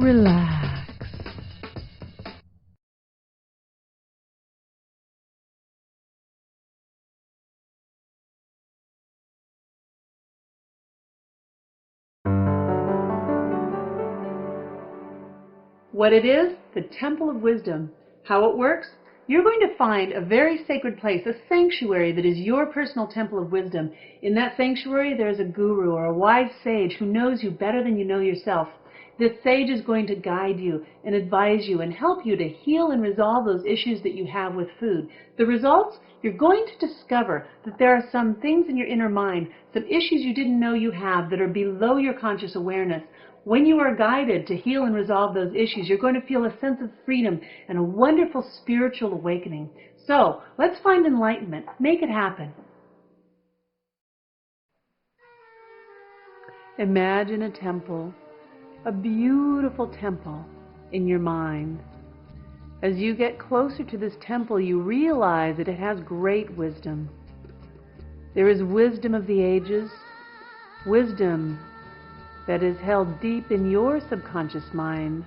relax. What it is, the Temple of Wisdom. How it works? You're going to find a very sacred place, a sanctuary that is your personal temple of wisdom. In that sanctuary, there is a guru or a wise sage who knows you better than you know yourself. This sage is going to guide you and advise you and help you to heal and resolve those issues that you have with food. The results? You're going to discover that there are some things in your inner mind, some issues you didn't know you have that are below your conscious awareness. When you are guided to heal and resolve those issues, you're going to feel a sense of freedom and a wonderful spiritual awakening. So, let's find enlightenment. Make it happen. Imagine a temple, a beautiful temple in your mind. As you get closer to this temple, you realize that it has great wisdom. There is wisdom of the ages, wisdom that is held deep in your subconscious mind,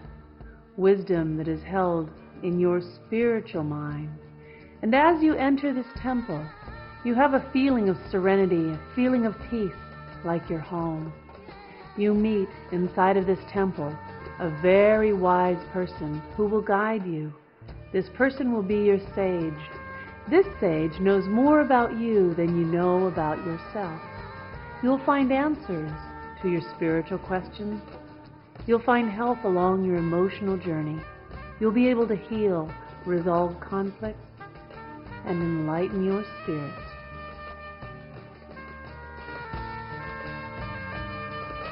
wisdom that is held in your spiritual mind. And as you enter this temple, you have a feeling of serenity, a feeling of peace, like your home. You meet inside of this temple a very wise person who will guide you. This person will be your sage. This sage knows more about you than you know about yourself. You'll find answers to your spiritual questions. You'll find help along your emotional journey. You'll be able to heal, resolve conflicts, and enlighten your spirit.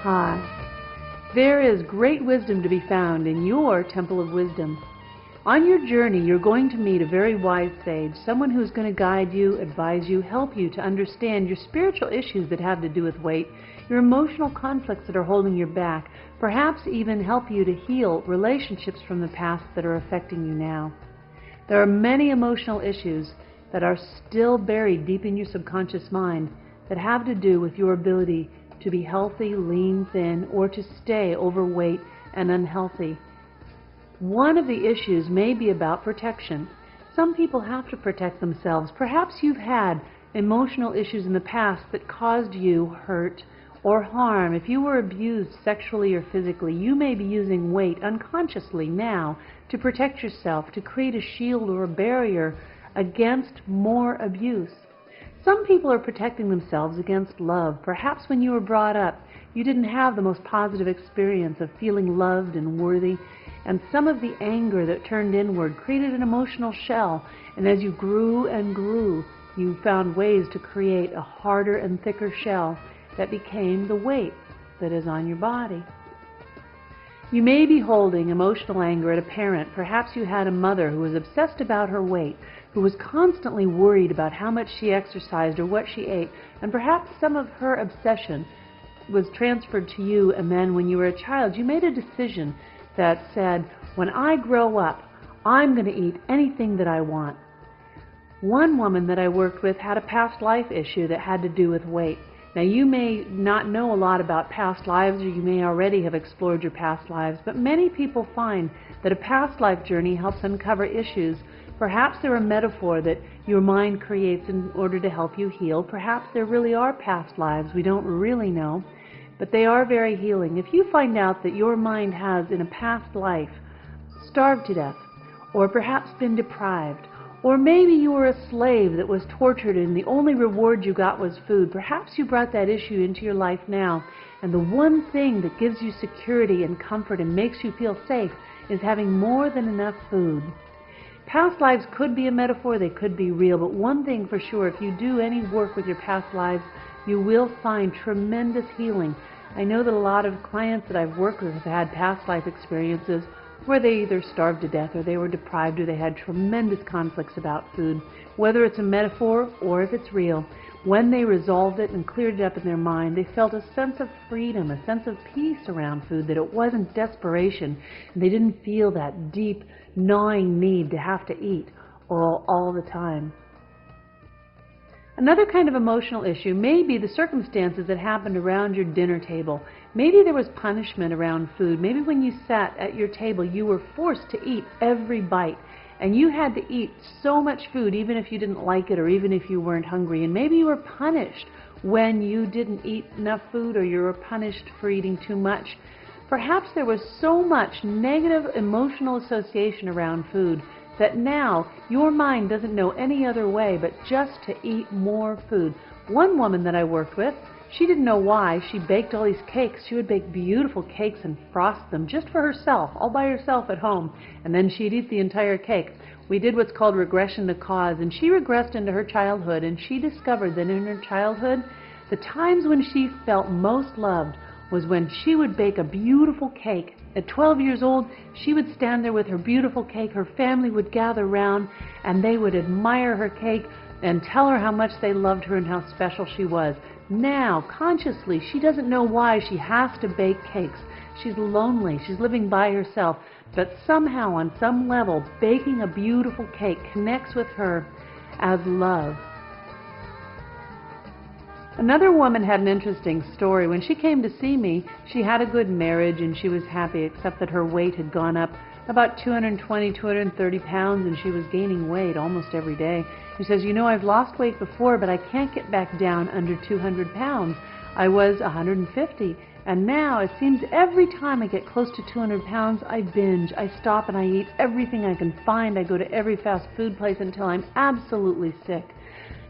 Hi. There is great wisdom to be found in your Temple of Wisdom. On your journey, you're going to meet a very wise sage, someone who's going to guide you, advise you, help you to understand your spiritual issues that have to do with weight, your emotional conflicts that are holding you back, perhaps even help you to heal relationships from the past that are affecting you now. There are many emotional issues that are still buried deep in your subconscious mind that have to do with your ability to be healthy, lean, thin, or to stay overweight and unhealthy. One of the issues may be about protection. Some people have to protect themselves. Perhaps you've had emotional issues in the past that caused you hurt or harm. If you were abused sexually or physically, you may be using weight unconsciously now to protect yourself, to create a shield or a barrier against more abuse. Some people are protecting themselves against love. Perhaps when you were brought up, you didn't have the most positive experience of feeling loved and worthy, and some of the anger that turned inward created an emotional shell, and as you grew and grew, you found ways to create a harder and thicker shell that became the weight that is on your body. You may be holding emotional anger at a parent. Perhaps you had a mother who was obsessed about her weight, who was constantly worried about how much she exercised or what she ate, and perhaps some of her obsession was transferred to you, and then when you were a child, you made a decision that said, when I grow up, I'm going to eat anything that I want. One woman that I worked with had a past life issue that had to do with weight. Now, you may not know a lot about past lives, or you may already have explored your past lives, but many people find that a past life journey helps uncover issues. Perhaps they're a metaphor that your mind creates in order to help you heal. Perhaps there really are past lives. We don't really know, but they are very healing. If you find out that your mind has, in a past life, starved to death, or perhaps been deprived, or maybe you were a slave that was tortured and the only reward you got was food. Perhaps you brought that issue into your life now, and the one thing that gives you security and comfort and makes you feel safe is having more than enough food. Past lives could be a metaphor, they could be real, but one thing for sure, if you do any work with your past lives, you will find tremendous healing. I know that a lot of clients that I've worked with have had past life experiences where they either starved to death or they were deprived or they had tremendous conflicts about food. Whether it's a metaphor or if it's real, when they resolved it and cleared it up in their mind, they felt a sense of freedom, a sense of peace around food, that it wasn't desperation, and they didn't feel that deep, gnawing need to have to eat all the time. Another kind of emotional issue may be the circumstances that happened around your dinner table. Maybe there was punishment around food. Maybe when you sat at your table you were forced to eat every bite. And you had to eat so much food even if you didn't like it or even if you weren't hungry. And maybe you were punished when you didn't eat enough food or you were punished for eating too much. Perhaps there was so much negative emotional association around food that now your mind doesn't know any other way but just to eat more food. One woman that I worked with, she didn't know why. She baked all these cakes. She would bake beautiful cakes and frost them just for herself, all by herself at home, and then she'd eat the entire cake. We did what's called regression to cause, and she regressed into her childhood, and she discovered that in her childhood, the times when she felt most loved was when she would bake a beautiful cake. At 12 years old, she would stand there with her beautiful cake. Her family would gather around, and they would admire her cake and tell her how much they loved her and how special she was. Now, consciously, she doesn't know why she has to bake cakes. She's lonely. She's living by herself. But somehow, on some level, baking a beautiful cake connects with her as love. Another woman had an interesting story. When she came to see me, she had a good marriage and she was happy, except that her weight had gone up about 220, 230 pounds, and she was gaining weight almost every day. She says, you know, I've lost weight before, but I can't get back down under 200 pounds. I was 150, and now it seems every time I get close to 200 pounds, I binge. I stop and I eat everything I can find. I go to every fast food place until I'm absolutely sick.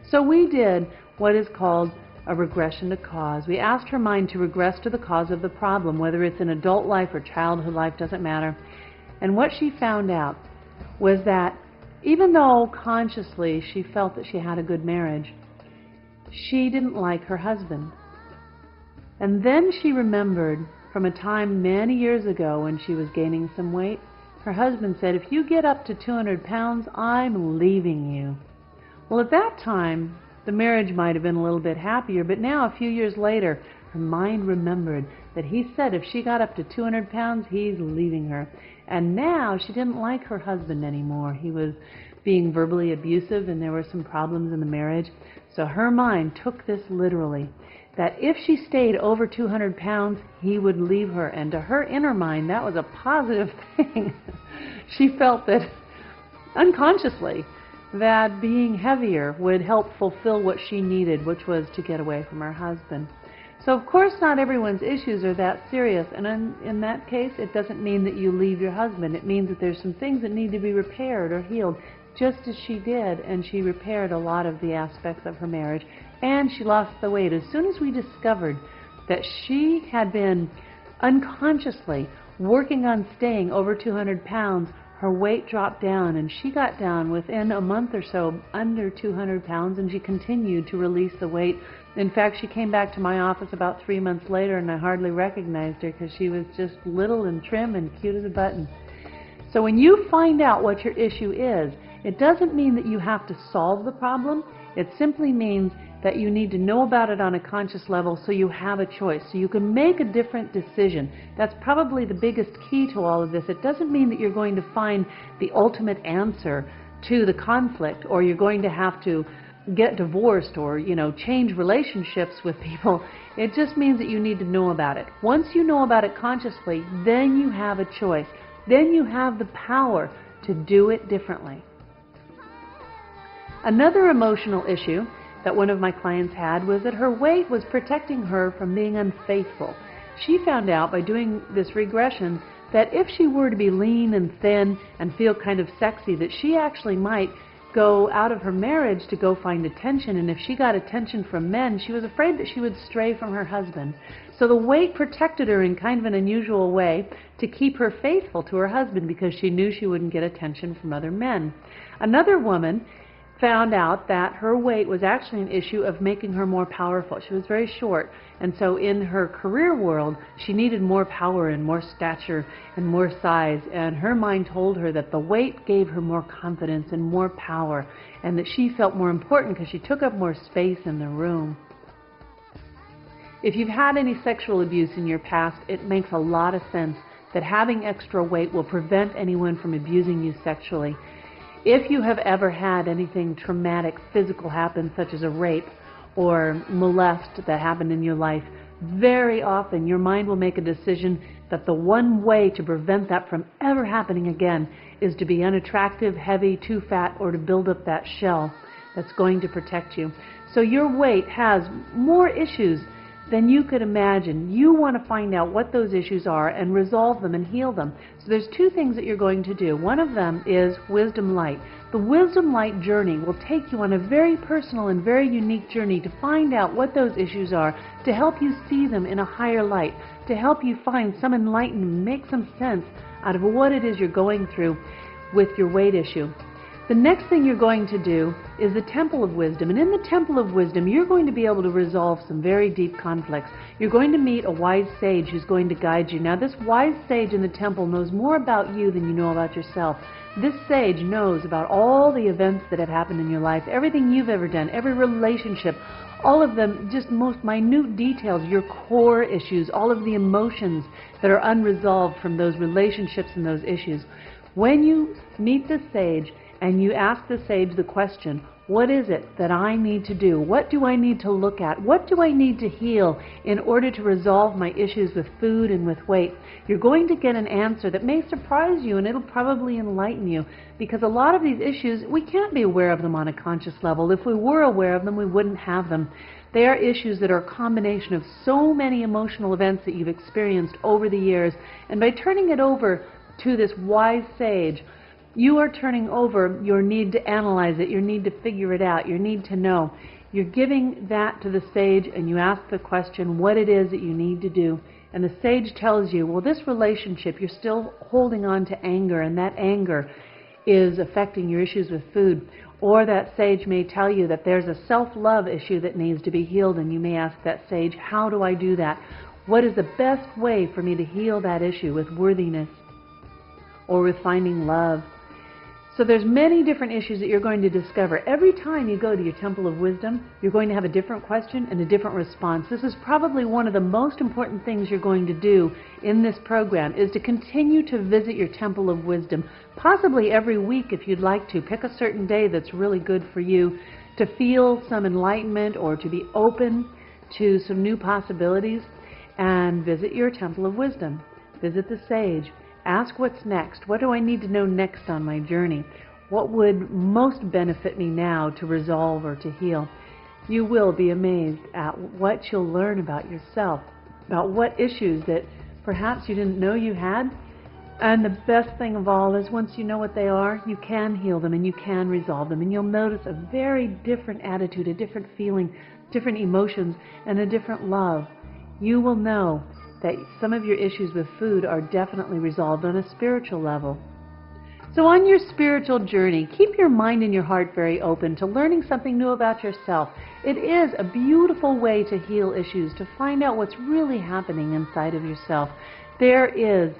So we did what is called a regression to cause. We asked her mind to regress to the cause of the problem, whether it's in adult life or childhood life, doesn't matter. And what she found out was that even though consciously she felt that she had a good marriage, she didn't like her husband. And then she remembered from a time many years ago when she was gaining some weight, her husband said, if you get up to 200 pounds, I'm leaving you. Well, at that time, the marriage might have been a little bit happier, but now, a few years later, her mind remembered that he said if she got up to 200 pounds, he's leaving her. And now she didn't like her husband anymore. He was being verbally abusive and there were some problems in the marriage. So her mind took this literally, that if she stayed over 200 pounds, he would leave her. And to her inner mind, that was a positive thing. She felt that unconsciously, that being heavier would help fulfill what she needed, which was to get away from her husband. So of course not everyone's issues are that serious, and in that case it doesn't mean that you leave your husband. It means that there's some things that need to be repaired or healed, just as she did, and she repaired a lot of the aspects of her marriage, and she lost the weight. As soon as we discovered that she had been unconsciously working on staying over 200 pounds, her weight dropped down, and she got down within a month or so under 200 pounds, and she continued to release the weight. In fact, she came back to my office about 3 months later, and I hardly recognized her because she was just little and trim and cute as a button. So when you find out what your issue is, it doesn't mean that you have to solve the problem. It simply means that you need to know about it on a conscious level so you have a choice, so you can make a different decision. That's probably the biggest key to all of this. It doesn't mean that you're going to find the ultimate answer to the conflict, or you're going to have to get divorced or, change relationships with people. It just means that you need to know about it. Once you know about it consciously, then you have a choice. Then you have the power to do it differently. Another emotional issue that one of my clients had was that her weight was protecting her from being unfaithful. She found out by doing this regression that if she were to be lean and thin and feel kind of sexy, that she actually might go out of her marriage to go find attention, and if she got attention from men, she was afraid that she would stray from her husband. So the weight protected her in kind of an unusual way to keep her faithful to her husband because she knew she wouldn't get attention from other men. Another woman found out that her weight was actually an issue of making her more powerful. She was very short, and so in her career world, she needed more power and more stature and more size, and her mind told her that the weight gave her more confidence and more power, and that she felt more important because she took up more space in the room. If you've had any sexual abuse in your past, it makes a lot of sense that having extra weight will prevent anyone from abusing you sexually. If you have ever had anything traumatic physical happen, such as a rape or molest that happened in your life, very often your mind will make a decision that the one way to prevent that from ever happening again is to be unattractive, heavy, too fat, or to build up that shell that's going to protect you. So your weight has more issues than you could imagine. You want to find out what those issues are and resolve them and heal them. So there's two things that you're going to do. One of them is Wisdom Light. The Wisdom Light journey will take you on a very personal and very unique journey to find out what those issues are, to help you see them in a higher light, to help you find some enlightenment, make some sense out of what it is you're going through with your weight issue. The next thing you're going to do is the Temple of Wisdom. And in the Temple of Wisdom, you're going to be able to resolve some very deep conflicts. You're going to meet a wise sage who's going to guide you. Now, this wise sage in the temple knows more about you than you know about yourself. This sage knows about all the events that have happened in your life, everything you've ever done, every relationship, all of them, just most minute details, your core issues, all of the emotions that are unresolved from those relationships and those issues. When you meet the sage, and you ask the sage the question, what is it that I need to do? What do I need to look at? What do I need to heal in order to resolve my issues with food and with weight? You're going to get an answer that may surprise you, and it'll probably enlighten you, because a lot of these issues, we can't be aware of them on a conscious level. If we were aware of them, we wouldn't have them. They are issues that are a combination of so many emotional events that you've experienced over the years, and by turning it over to this wise sage, you are turning over your need to analyze it, your need to figure it out, your need to know. You're giving that to the sage, and you ask the question what it is that you need to do. And the sage tells you, well, this relationship, you're still holding on to anger, and that anger is affecting your issues with food. Or that sage may tell you that there's a self-love issue that needs to be healed, and you may ask that sage, how do I do that? What is the best way for me to heal that issue with worthiness or with finding love? So there's many different issues that you're going to discover. Every time you go to your Temple of Wisdom, you're going to have a different question and a different response. This is probably one of the most important things you're going to do in this program, is to continue to visit your Temple of Wisdom, possibly every week if you'd like to. Pick a certain day that's really good for you to feel some enlightenment or to be open to some new possibilities, and visit your Temple of Wisdom. Visit the sage. Ask what's next. What do I need to know next on my journey? What would most benefit me now to resolve or to heal? You will be amazed at what you'll learn about yourself, about what issues that perhaps you didn't know you had. And the best thing of all is once you know what they are, you can heal them and you can resolve them. And you'll notice a very different attitude, a different feeling, different emotions, and a different love. You will know that some of your issues with food are definitely resolved on a spiritual level. So on your spiritual journey, keep your mind and your heart very open to learning something new about yourself. It is a beautiful way to heal issues, to find out what's really happening inside of yourself. There is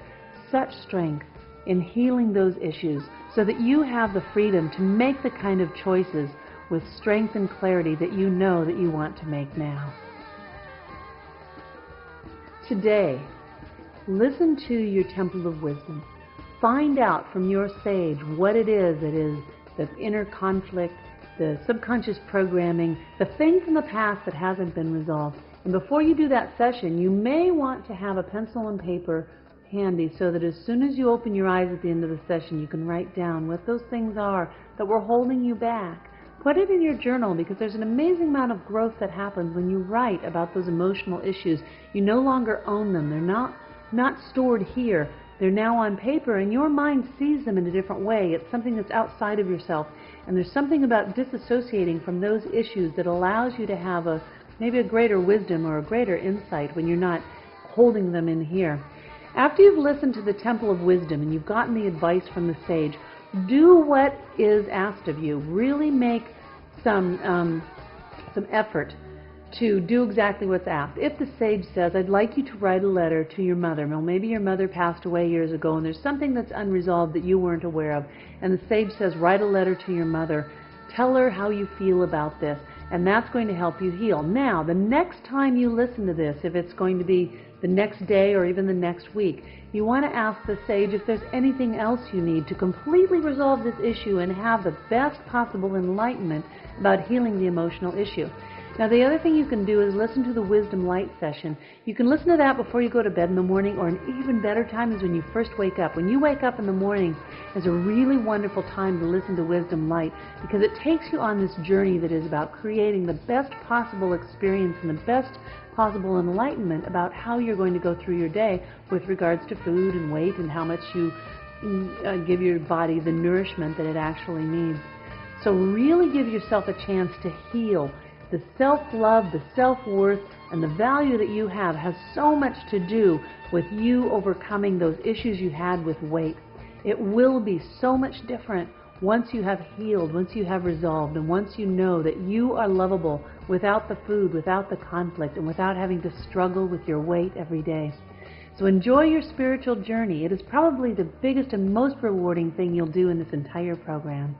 such strength in healing those issues so that you have the freedom to make the kind of choices with strength and clarity that you know that you want to make now. Today, listen to your Temple of Wisdom. Find out from your sage what it is that is the inner conflict, the subconscious programming, the thing from the past that hasn't been resolved. And before you do that session, you may want to have a pencil and paper handy so that as soon as you open your eyes at the end of the session, you can write down what those things are that were holding you back. Put it in your journal, because there's an amazing amount of growth that happens when you write about those emotional issues. You no longer own them. They're not stored here. They're now on paper, and your mind sees them in a different way. It's something that's outside of yourself. And there's something about disassociating from those issues that allows you to have maybe a greater wisdom or a greater insight when you're not holding them in here. After you've listened to the Temple of Wisdom and you've gotten the advice from the sage, do what is asked of you. Really make some effort to do exactly what's asked. If the sage says, I'd like you to write a letter to your mother. Well, maybe your mother passed away years ago and there's something that's unresolved that you weren't aware of. And the sage says, write a letter to your mother. Tell her how you feel about this. And that's going to help you heal. Now, the next time you listen to this, if it's going to be the next day or even the next week. You want to ask the sage if there's anything else you need to completely resolve this issue and have the best possible enlightenment about healing the emotional issue. Now, the other thing you can do is listen to the Wisdom Light session. You can listen to that before you go to bed in the morning, or an even better time is when you first wake up. When you wake up in the morning is a really wonderful time to listen to Wisdom Light, because it takes you on this journey that is about creating the best possible experience and the best possible enlightenment about how you're going to go through your day with regards to food and weight and how much you give your body the nourishment that it actually needs. So really give yourself a chance to heal. The self-love, the self-worth, and the value that you have has so much to do with you overcoming those issues you had with weight. It will be so much different once you have healed, once you have resolved, and once you know that you are lovable without the food, without the conflict, and without having to struggle with your weight every day. So enjoy your spiritual journey. It is probably the biggest and most rewarding thing you'll do in this entire program.